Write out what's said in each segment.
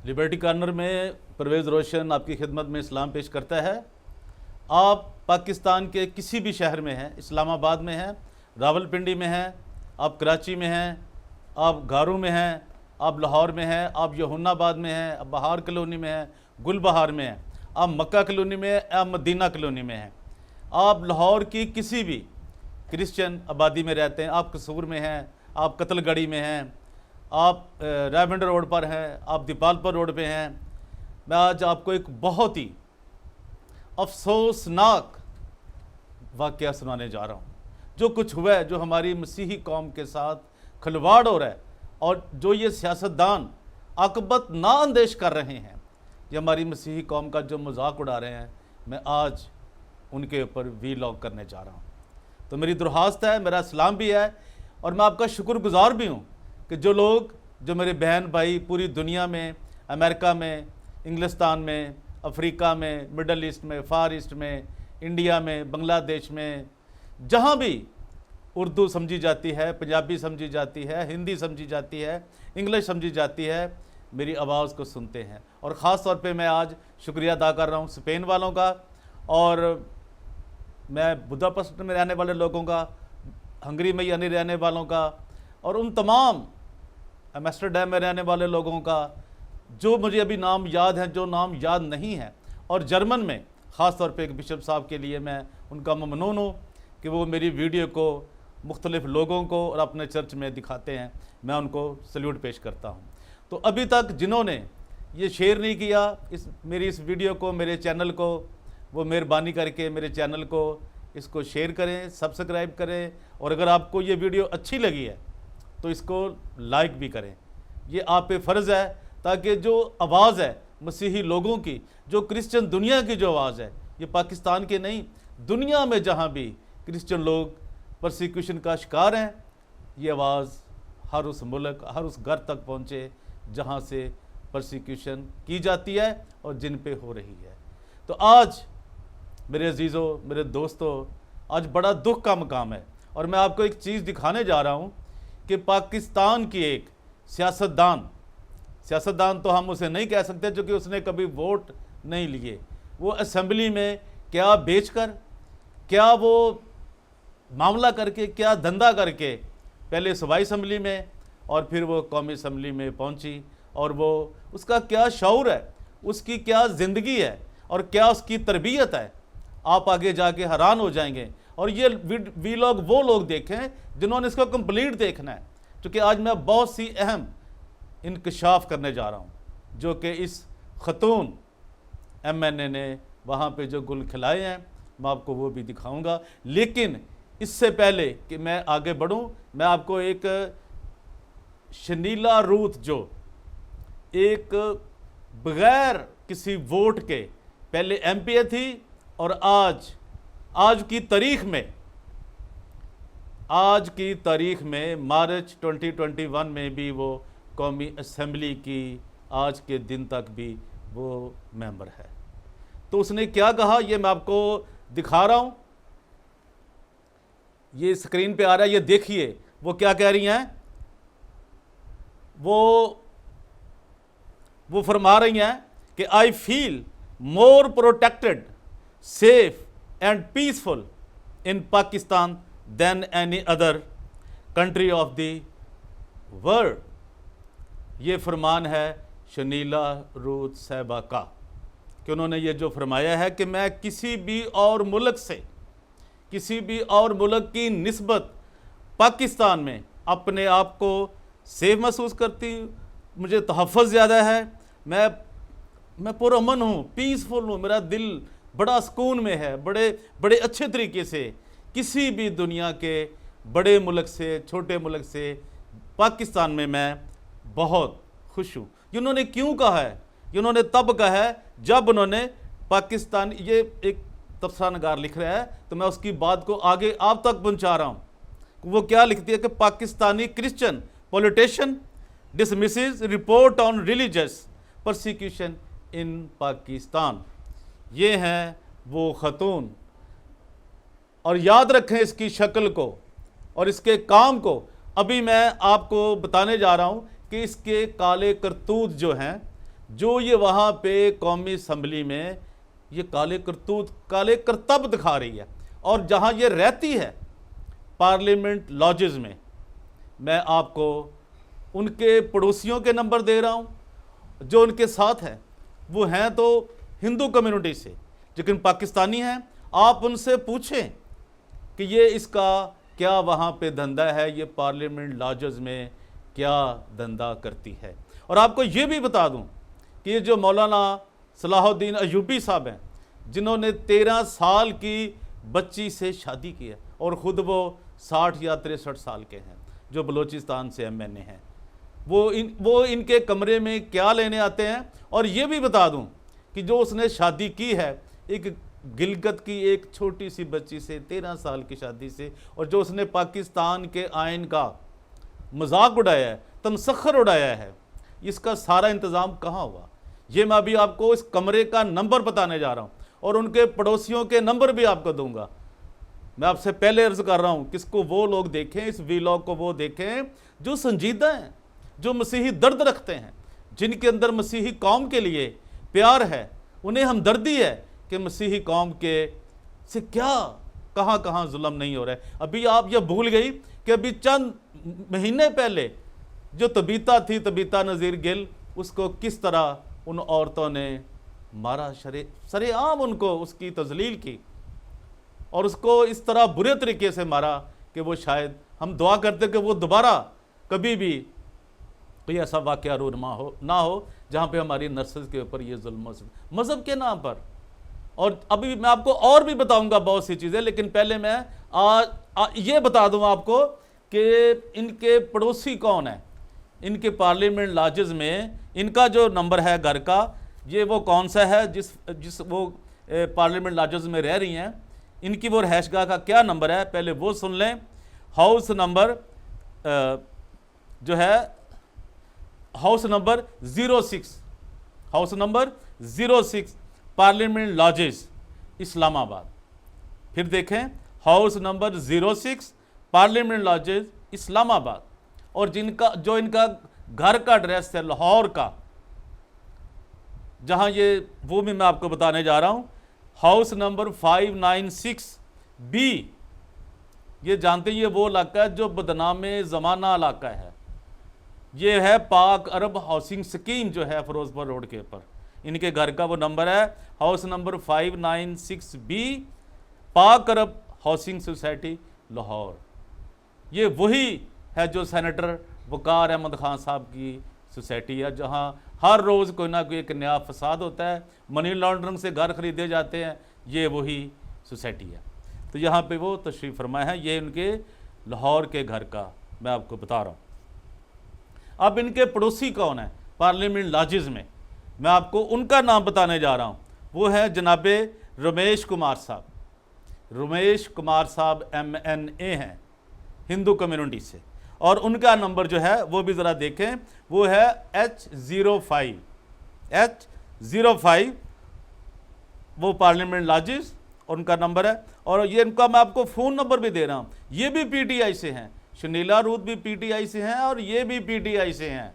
Liberty corner में परवेज़ रोशन आपकी खिदमत में इस्लाम पेश करता है। आप पाकिस्तान के किसी भी शहर में हैं, इस्लामाबाद में हैं, रावलपिंडी में हैं, आप कराची में हैं, आप गारू में हैं, आप लाहौर में हैं, आप यहुन्नाबाद में हैं, आप बहार कॉलोनी में हैं, गुलबहार में हैं, आप मक्का कॉलोनी में हैं, आप मदीना कॉलोनी में हैं, आप लाहौर की किसी भी क्रिश्चियन आबादी में रहते हैं, आप कसूर में हैं, आप कतलगढ़ी में हैं, आप रायबंडर रोड पर हैं, आप दीपालपुर रोड पे हैं। मैं आज आपको एक बहुत ही अफसोसनाक वाक़या सुनाने जा रहा हूँ। जो कुछ हुआ है, जो हमारी मसीही कौम के साथ खिलवाड़ हो रहा है और जो ये सियासतदान आकबत नाअंदेश कर रहे हैं, ये हमारी मसीही कौम का जो मजाक उड़ा रहे हैं, मैं आज उनके ऊपर वीलॉग करने जा रहा हूँ। तो मेरी दरख्वास्त है, मेरा सलाम भी है और मैं आपका शुक्रगुजार भी हूँ कि जो लोग, जो मेरे बहन भाई पूरी दुनिया में, अमेरिका में, इंग्लिस्तान में, अफ्रीका में, मिडल ईस्ट में, फार ईस्ट में, इंडिया में, बांग्लादेश में, जहाँ भी उर्दू समझी जाती है, पंजाबी समझी जाती है, हिंदी समझी जाती है, इंग्लिश समझी जाती है, मेरी आवाज़ को सुनते हैं। और ख़ास तौर पे मैं आज शुक्रिया अदा कर रहा हूँ स्पेन वालों का, और मैं बुदापेस्ट में रहने वाले लोगों का, हंगरी में यानी रहने वालों का, और उन तमाम एम्स्टर्डम में रहने वाले लोगों का जो मुझे अभी नाम याद हैं, जो नाम याद नहीं है, और जर्मन में ख़ास तौर पे एक बिशप साहब के लिए मैं उनका ममनून हूँ कि वो मेरी वीडियो को मुख्तलिफ़ लोगों को और अपने चर्च में दिखाते हैं। मैं उनको सल्यूट पेश करता हूँ। तो अभी तक जिन्होंने ये शेयर नहीं किया मेरी इस वीडियो को, मेरे चैनल को, वो मेहरबानी करके मेरे चैनल को इसको शेयर करें, सब्सक्राइब करें, और अगर आपको ये वीडियो अच्छी लगी है तो इसको लाइक भी करें। ये आप पे फ़र्ज़ है ताकि जो आवाज़ है मसीही लोगों की, जो क्रिश्चियन दुनिया की जो आवाज़ है, ये पाकिस्तान के नहीं, दुनिया में जहाँ भी क्रिश्चियन लोग परसिक्यूशन का शिकार हैं, ये आवाज़ हर उस मुल्क, हर उस घर तक पहुँचे जहाँ से परसिक्यूशन की जाती है और जिन पे हो रही है। तो आज मेरे अजीज़ों, मेरे दोस्तों, आज बड़ा दुख का मकाम है और मैं आपको एक चीज़ दिखाने जा रहा हूँ कि पाकिस्तान की एक सियासतदान तो हम उसे नहीं कह सकते क्योंकि उसने कभी वोट नहीं लिए, वो असेंबली में क्या बेचकर, क्या वो मामला करके, क्या धंधा करके पहले सूबाई असम्बली में और फिर वो कौमी असम्बली में पहुंची, और वो उसका क्या शऊर है, उसकी क्या ज़िंदगी है और क्या उसकी तरबियत है, आप आगे जाके हैरान हो जाएंगे। और ये वीलॉग वो लोग देखें जिन्होंने इसको कंप्लीट देखना है, क्योंकि आज मैं बहुत सी अहम इंकशाफ करने जा रहा हूँ जो कि इस खतून MNA ने वहाँ पे जो गुल खिलाए हैं, मैं आपको वो भी दिखाऊंगा। लेकिन इससे पहले कि मैं आगे बढ़ूँ, मैं आपको एक शनीला रूथ, जो एक बगैर किसी वोट के पहले MP थी और आज की तारीख में मार्च 2021 में भी वो कौमी असम्बली की आज के दिन तक भी वो मेंबर है। तो उसने क्या कहा ये मैं आपको दिखा रहा हूँ, ये स्क्रीन पे आ रहा है, ये देखिए वो क्या कह रही हैं। वो फरमा रही हैं कि I feel more protected, safe and peaceful in Pakistan than any other country of the world. ये फरमान है शनीला रूथ साहिबा का, कि उन्होंने ये जो फरमाया है कि मैं किसी भी और मुल्क से, किसी भी और मुल्क की निस्बत पाकिस्तान में अपने आप को सेफ महसूस करती हूँ, मुझे तहफ़्फ़ुज़ ज़्यादा है, मैं पुरअमन हूँ, पीसफुल हूँ, मेरा दिल बड़ा सुकून में है, बड़े अच्छे तरीके से किसी भी दुनिया के बड़े मुल्क से, छोटे मुल्क से पाकिस्तान में मैं बहुत खुश हूँ। इन्होंने क्यों कहा है? इन्होंने तब कहा है जब उन्होंने पाकिस्तान, ये एक तबसरा नगार लिख रहा है तो मैं उसकी बात को आगे आप तक पहुँचा रहा हूँ। वो क्या लिखती है कि Pakistani Christian politician dismisses report on religious persecution in Pakistan. ये हैं वो खतून, और याद रखें इसकी शक्ल को और इसके काम को। अभी मैं आपको बताने जा रहा हूँ कि इसके काले करतूत जो हैं जो ये वहाँ पे कौमी असम्बली में ये काले करतूत, काले करतब दिखा रही है। और जहाँ ये रहती है पार्लियामेंट लॉजेस में, मैं आपको उनके पड़ोसियों के नंबर दे रहा हूँ जो उनके साथ हैं। वो हैं तो हिंदू कम्युनिटी से, लेकिन पाकिस्तानी हैं। आप उनसे पूछें कि ये इसका क्या वहाँ पे धंधा है, ये पार्लियामेंट लॉजेस में क्या धंधा करती है। और आपको ये भी बता दूँ कि ये जो मौलाना सलाहुद्दीन अयूबी साहब हैं, जिन्होंने 13 साल की बच्ची से शादी की है और ख़ुद वो 60 या 63 साल के हैं, जो बलूचिस्तान से MNA हैं, वो इनके कमरे में क्या लेने आते हैं। और ये भी बता दूं कि जो उसने शादी की है एक गिलगित की एक छोटी सी बच्ची से, 13 साल की शादी से, और जो उसने पाकिस्तान के आइन का मजाक उड़ाया है, तमसखर उड़ाया है, इसका सारा इंतज़ाम कहाँ हुआ। ये मैं अभी आपको इस कमरे का नंबर बताने जा रहा हूँ और उनके पड़ोसियों के नंबर भी आपको दूंगा। मैं आपसे पहले अर्ज़ कर रहा हूँ, किसको वो लोग देखें, इस वीलॉग को वो देखें जो संजीदा हैं, जो मसीही दर्द रखते हैं, जिनके अंदर मसीही कौम के लिए प्यार है, उन्हें हमदर्दी है कि मसीही कौम के से क्या कहाँ कहाँ जुल्म नहीं हो रहा है। अभी आप ये भूल गई कि अभी चंद महीने पहले जो तबीता थी, तबीता नज़ीर गिल, उसको किस तरह उन औरतों ने मारा, सरेआम उनको उसकी तजलील की और उसको इस तरह बुरे तरीके से मारा कि वो शायद हम दुआ करते कि वो दोबारा कभी भी कोई ऐसा वाक़या रूनमा ना हो जहाँ पे हमारी नर्सेज के ऊपर ये जुल्म मज़हब के नाम पर। और अभी मैं आपको और भी बताऊंगा बहुत सी चीज़ें, लेकिन पहले मैं ये बता दूं आपको कि इनके पड़ोसी कौन है। इनके पार्लियामेंट लॉजेस में इनका जो नंबर है घर का, ये वो कौन सा है जिस वो पार्लियामेंट लॉजेस में रह रही हैं, इनकी वो रहायशगाह का क्या नंबर है, पहले वो सुन लें। हाउस नंबर जो है house number 06, house number 06 parliament lodges Islamabad. फिर देखें house number 06 parliament lodges Islamabad. और जो इनका घर का एड्रेस है लाहौर का, जहां ये वो भी मैं आपको बताने जा रहा हूं, हाउस नंबर 596B। ये जानते हैं ये वो इलाका है जो बदनाम ज़माना इलाका है। ये है पाक अरब हाउसिंग स्कीम जो है फिरोजपुर रोड के ऊपर। इनके घर का वो नंबर है हाउस नंबर 596B, पाक अरब हाउसिंग सोसाइटी लाहौर। ये वही है जो सेनेटर वकार अहमद खान साहब की सोसाइटी है, जहां हर रोज़ कोई ना कोई एक नया फसाद होता है, मनी लॉन्ड्रिंग से घर खरीदे जाते हैं। ये वही सोसाइटी है। तो यहाँ पे वो तशरीफ़ फरमा है, ये उनके लाहौर के घर का मैं आपको बता रहा हूँ। अब इनके पड़ोसी कौन है पार्लियामेंट लॉजेस में, मैं आपको उनका नाम बताने जा रहा हूँ। वो है जनाबे रमेश कुमार साहब। रमेश कुमार साहब MNA हैं हिंदू कम्युनिटी से, और उनका नंबर जो है वो भी ज़रा देखें, वो है H05 वो पार्लियामेंट लॉजेस उनका नंबर है। और ये इनका मैं आपको फ़ोन नंबर भी दे रहा हूँ। ये भी PTI से हैं, शनीला रूथ भी PTI से हैं और ये भी PTI से हैं,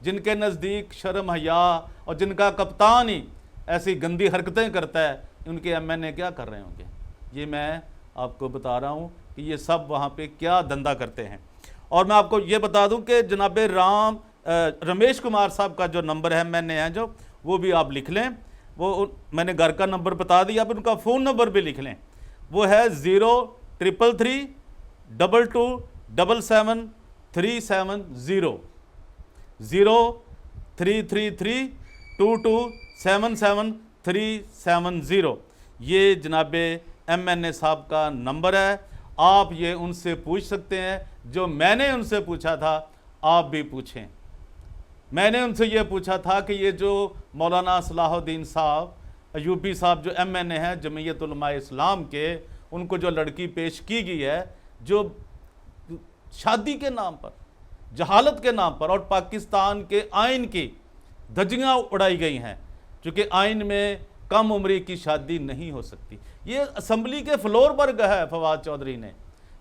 जिनके नज़दीक शर्म हया और जिनका कप्तान ही ऐसी गंदी हरकतें करता है, उनके MNA क्या कर रहे होंगे। ये मैं आपको बता रहा हूँ कि ये सब वहाँ पे क्या धंधा करते हैं। और मैं आपको ये बता दूँ कि जनाबे रमेश कुमार साहब का जो नंबर है MNA है जो, वो भी आप लिख लें। वो मैंने घर का नंबर बता दिया, अब उनका फ़ोन नंबर भी लिख लें। वो है 0333 22 77370 0333 22 77370। ये जनाबे MNA साहब का नंबर है। आप ये उनसे पूछ सकते हैं जो मैंने उनसे पूछा था, आप भी पूछें। मैंने उनसे ये पूछा था कि ये जो मौलाना सलाहुद्दीन साहब अयूबी साहब जो MNA हैं जमीयत उलमा इस्लाम के, उनको जो लड़की पेश की गई है, जो शादी के नाम पर, जहालत के नाम पर और पाकिस्तान के आइन की धज्जियाँ उड़ाई गई हैं, चूँकि आइन में कम उम्री की शादी नहीं हो सकती। ये असम्बली के फ्लोर पर कहा है फवाद चौधरी ने,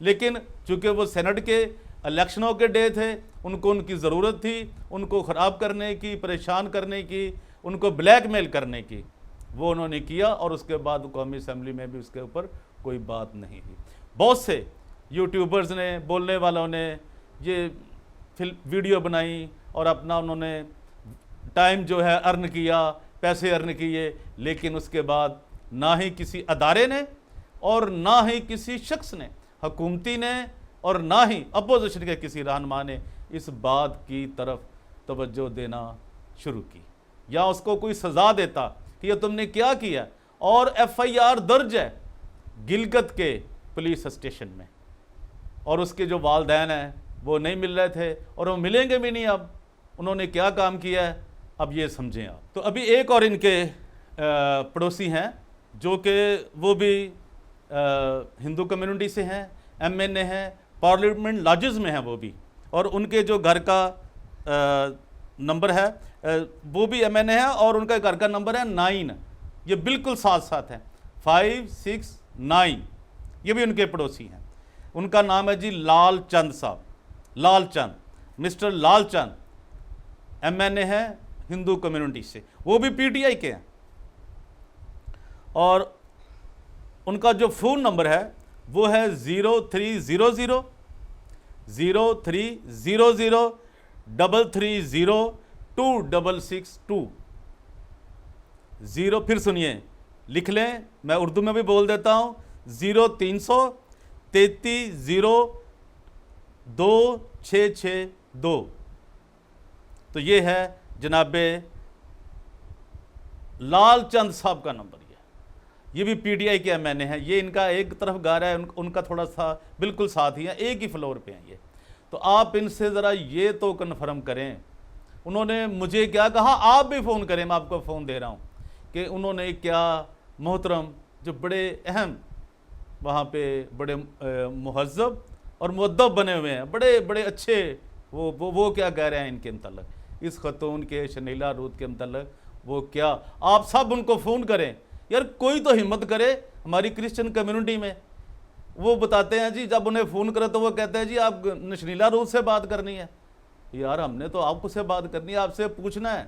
लेकिन चूँकि वो सेनेट के इलेक्शनों के डे थे, उनको उनकी ज़रूरत थी उनको ख़राब करने की, परेशान करने की, उनको ब्लैकमेल करने की, वो उन्होंने किया और उसके बाद कौमी असेंबली में भी उसके ऊपर कोई बात नहीं हुई। बहुत से यूट्यूबर्स ने, बोलने वालों ने ये वीडियो बनाई और अपना उन्होंने टाइम जो है अर्न किया, पैसे अर्न किए, लेकिन उसके बाद ना ही किसी अदारे ने और ना ही किसी शख्स ने, हुकूमती ने और ना ही अपोजिशन के किसी रहनुमा ने इस बात की तरफ तवज्जो देना शुरू की या उसको कोई सज़ा देता कि ये तुमने क्या किया। और FIR दर्ज है गिलगित के पुलिस स्टेशन में, और उसके जो वालदैन हैं वो नहीं मिल रहे थे और वो मिलेंगे भी नहीं। अब उन्होंने क्या काम किया है, अब ये समझें आप। तो अभी एक और इनके पड़ोसी हैं जो कि वो भी हिंदू कम्युनिटी से हैं, MNA हैं, पार्लियामेंट लॉजेस में हैं वो भी, और उनके जो घर का नंबर है वो भी MNA है और उनका घर का नंबर है 9, ये बिल्कुल साथ साथ है 569, ये भी उनके पड़ोसी हैं। उनका नाम है जी लाल चंद साहब, लाल चंद, मिस्टर लाल चंद, MNA है हिंदू कम्युनिटी से, वो भी PTI के हैं। और उनका जो फ़ोन नंबर है वो है 0300 330 2662 0। फिर सुनिए, लिख लें, मैं उर्दू में भी बोल देता हूँ, 0300 33 2662। तो ये है जनाबे लाल चंद साहब का नंबर। ये भी PTI के MNA है। ये इनका एक तरफ घर है, उनका थोड़ा सा बिल्कुल साथ ही है, एक ही फ्लोर पे हैं ये। तो आप इनसे ज़रा ये तो कन्फर्म करें, उन्होंने मुझे क्या कहा, आप भी फ़ोन करें, मैं आपको फ़ोन दे रहा हूँ, कि उन्होंने क्या मोहतरम जो बड़े अहम वहाँ पे बड़े मुहज़्ज़ब और मुअद्दब बने हुए हैं, बड़े बड़े अच्छे, वो क्या कह रहे हैं इनके मतलब, इस खतून के शनीला रूत के मतलब वो क्या। आप सब उनको फ़ोन करें यार, कोई तो हिम्मत करे हमारी क्रिश्चियन कम्युनिटी में। वो बताते हैं जी, जब उन्हें फ़ोन करे तो वो कहते हैं जी आप शनीला रूत से बात करनी है। यार हमने तो आपको से बात करनी है, आपसे पूछना है।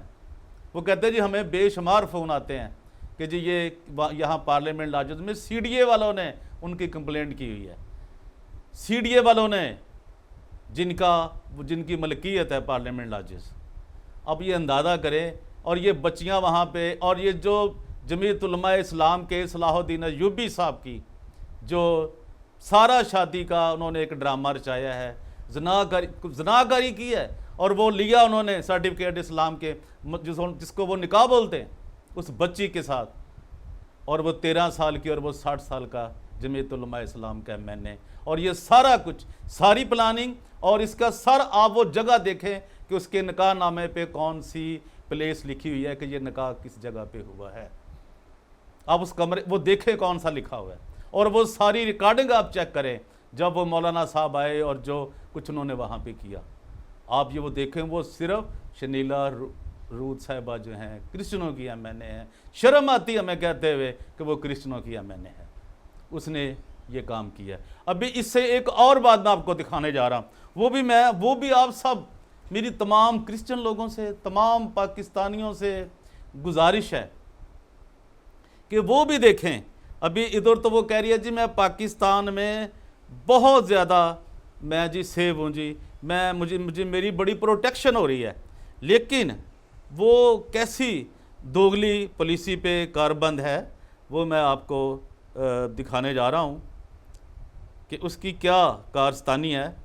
वो कहते हैं जी हमें बेशुमार फ़ोन आते हैं कि जी ये यहाँ पार्लियामेंट लॉजेस में CDA वालों ने उनकी कंप्लेंट की हुई है, CDA वालों ने जिनकी मलकियत है पार्लियामेंट लॉजेस। अब ये अंदाज़ा करें, और ये बच्चियाँ वहाँ पे, और ये जो जमीयत उलमा इस्लाम के सलाहुद्दीन अय्यूबी साहब की जो सारा शादी का उन्होंने एक ड्रामा रचाया है, ज़नाकारी की है, और वो लिया उन्होंने सर्टिफिकेट इस्लाम के, जिसको वो निकाह बोलते हैं, उस बच्ची के साथ, और वो 13 साल की और वो 60 साल का जमीयत उलमा इस्लाम का MNA। और ये सारा कुछ, सारी प्लानिंग, और इसका सर आप वो जगह देखें कि उसके निकाह नामे पे कौन सी प्लेस लिखी हुई है कि ये निकाह किस जगह पे हुआ है। आप उस कमरे वो देखें कौन सा लिखा हुआ है, और वो सारी रिकॉर्डिंग आप चेक करें जब वो मौलाना साहब आए और जो कुछ उन्होंने वहाँ पे किया। आप ये वो देखें, वो सिर्फ शनीला रूत साहिबा जो हैं क्रिश्चियनों की MNA हैं। शर्म आती है हमें कहते हुए कि वो क्रिश्चियनों की MNA है, उसने ये काम किया। अभी इससे एक और बात मैं आपको दिखाने जा रहा हूँ, वो भी आप सब, मेरी तमाम क्रिश्चियन लोगों से, तमाम पाकिस्तानियों से गुजारिश है कि वो भी देखें। अभी इधर तो वो कह रही है जी मैं पाकिस्तान में बहुत ज़्यादा मैं जी सेव हूँ जी, मैं मुझे मेरी बड़ी प्रोटेक्शन हो रही है, लेकिन वो कैसी दोगली पॉलिसी पे कारबंद है वो मैं आपको दिखाने जा रहा हूँ कि उसकी क्या कारस्तानी है।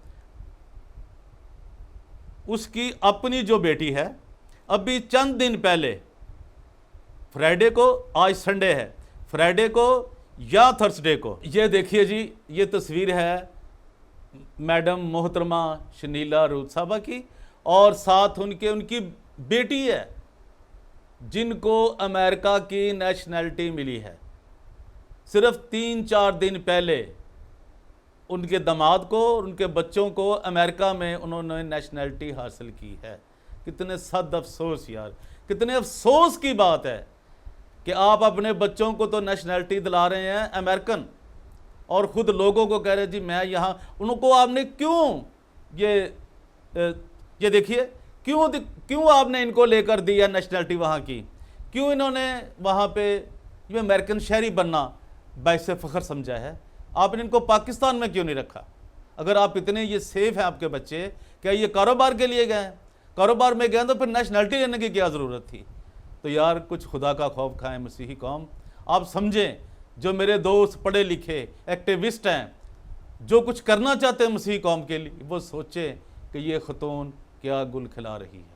उसकी अपनी जो बेटी है, अभी चंद दिन पहले फ्राइडे को, आज संडे है, फ्राइडे को या थर्सडे को, ये देखिए जी, ये तस्वीर है मैडम मोहतरमा शनीला रूत साहबा की, और साथ उनकी बेटी है जिनको अमेरिका की नेशनैलिटी मिली है। सिर्फ 3-4 दिन पहले उनके दामाद को और उनके बच्चों को अमेरिका में उन्होंने नेशनैलिटी हासिल की है। कितने सद अफसोस यार, कितने अफसोस की बात है कि आप अपने बच्चों को तो नेशनैलिटी दिला रहे हैं अमेरिकन, और ख़ुद लोगों को कह रहे जी मैं यहाँ, उनको आपने क्यों ये देखिए क्यों आपने इनको लेकर दी है नेशनैलिटी वहाँ की। क्यों इन्होंने वहाँ पे ये अमेरिकन शहरी बनना बाइस फ़ख्र समझा है? आपने इनको पाकिस्तान में क्यों नहीं रखा? अगर आप इतने ये सेफ हैं आपके बच्चे, क्या ये कारोबार के लिए गए? कारोबार में गए तो फिर नेशनलिटी लेने की क्या ज़रूरत थी? तो यार कुछ खुदा का खौफ खाएं मसीही कौम। आप समझें, जो मेरे दोस्त पढ़े लिखे एक्टिविस्ट हैं, जो कुछ करना चाहते हैं मसीही कौम के लिए, वो सोचें कि ये खतून क्या गुल खिला रही है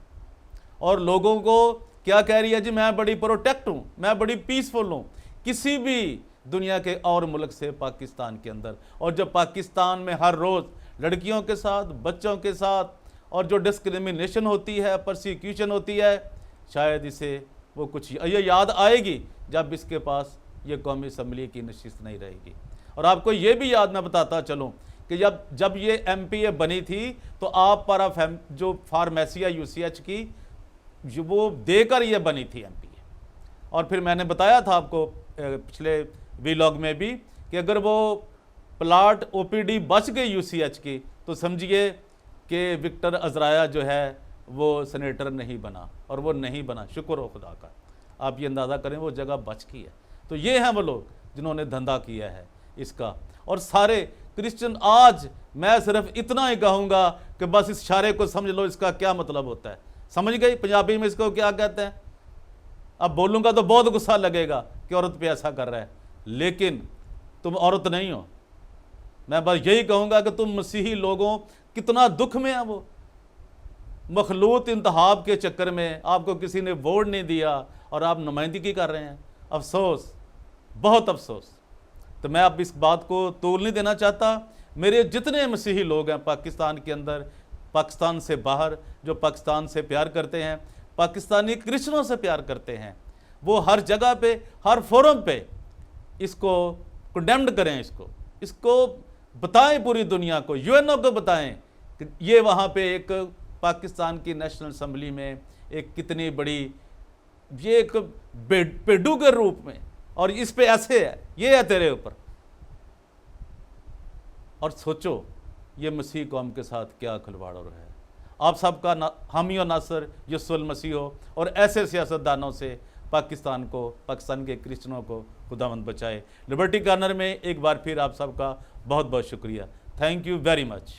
और लोगों को क्या कह रही है जी, मैं बड़ी प्रोटेक्ट हूँ, मैं बड़ी पीसफुल हूँ किसी भी दुनिया के और मुल्क से पाकिस्तान के अंदर। और जब पाकिस्तान में हर रोज़ लड़कियों के साथ, बच्चों के साथ और जो डिस्क्रिमिनेशन होती है, परसिक्यूशन होती है, शायद इसे वो कुछ ये याद आएगी जब इसके पास ये कौमी असम्बली की नशिस्त नहीं रहेगी। और आपको ये भी याद मैं बताता चलूँ कि जब ये MPA बनी थी तो आप para जो फार्मेसिया UCH की वो देकर ये बनी थी MPA। और फिर मैंने बताया था आपको पिछले वीलॉग में भी कि अगर वो प्लाट OPD बच गई UCH की तो समझिए कि विक्टर अजराया जो है वो सेनेटर नहीं बना, और वो नहीं बना, शुक्र हो खुदा का। आप ये अंदाज़ा करें वो जगह बच गई है। तो ये हैं वो लोग जिन्होंने धंधा किया है इसका। और सारे क्रिश्चियन, आज मैं सिर्फ इतना ही कहूँगा कि बस इस इशारे को समझ लो, इसका क्या मतलब होता है। समझ गई पंजाबी में इसको क्या कहते हैं? अब बोलूँगा तो बहुत गुस्सा लगेगा कि औरत पे ऐसा कर रहा है, लेकिन तुम औरत नहीं हो। मैं बस यही कहूँगा कि तुम मसीही लोगों, कितना दुख में है वो। मखलूत इंतहाब के चक्कर में आपको किसी ने वोट नहीं दिया और आप नुमाइंदगी कर रहे हैं। अफसोस, बहुत अफसोस। तो मैं अब इस बात को तूल नहीं देना चाहता। मेरे जितने मसीही लोग हैं पाकिस्तान के अंदर, पाकिस्तान से बाहर, जो पाकिस्तान से प्यार करते हैं, पाकिस्तानी क्रिश्चियनों से प्यार करते हैं, वो हर जगह पे, हर फोरम पे इसको कंडेम्ड करें, इसको बताएं पूरी दुनिया को, UNO को बताएं कि ये वहाँ पे एक पाकिस्तान की नेशनल असम्बली में एक कितनी बड़ी, ये एक पेडू के रूप में, और इस पे ऐसे है, ये है तेरे ऊपर। और सोचो ये मसीह कौम के साथ क्या खिलवाड़ हो रहा है। आप सबका हामी और नासर यसुल मसीह हो, और ऐसे सियासतदानों से पाकिस्तान को, पाकिस्तान के क्रिश्चियनों को खुदावंद बचाए। लिबर्टी कॉर्नर में एक बार फिर आप सबका बहुत बहुत शुक्रिया। Thank you very much.